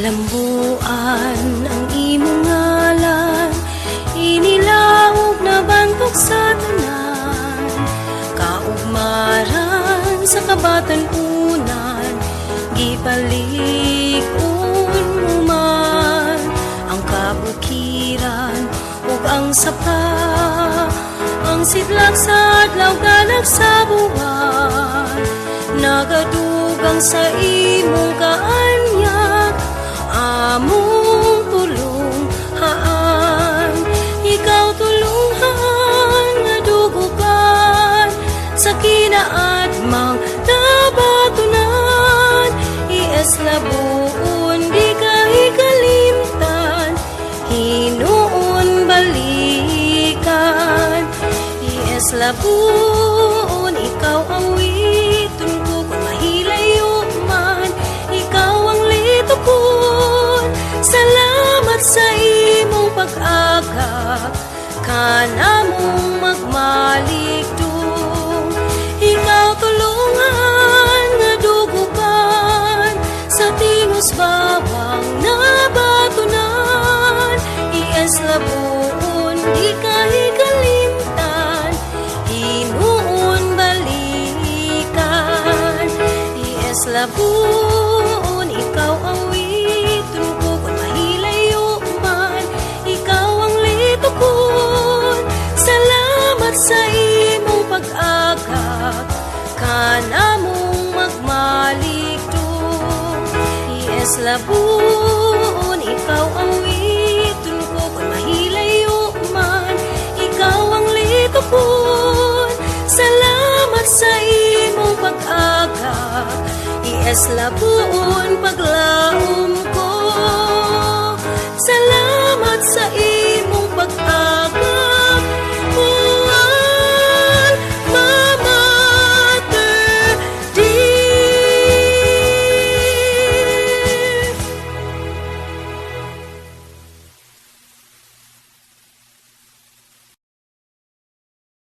Kalambuan ang imong ngalan, inilaog na bantog sa tanan. Kaugmaran sa kabatan-unan, gipalig-on mo man ang kabukiran ug ang sapa, ang sidlak sa adlaw ganag sa buwan. Nagadugang sa imong kaanyag, among tulunghaan. Ikaw tulunghaan nga dugugan sa kinaadmang nabatunan. Labuon di ka ikalimtan, hinuon balikan. Labuon ikaw awiton ko, kung mahilayo man ikaw ang litukon. Salamat sa imong pag-aga, kanamong magmaligdong. Ikaw tulungan nga dugukan sa tingos bawang nabatunan. Labuon di ka ikalimtan, hinuon balikan. Labuon ikaw awiton ko, kung mahilayo man ikaw ang litukon. Salamat sa imong pag-aga, kanamong magmaligdong. Labuon ikaw awiton ko, kung mahilayo man ikaw ang litukon. Salamat sa imong pag-aga, labuon paglaom ko. Salamat sa imong pag-aga.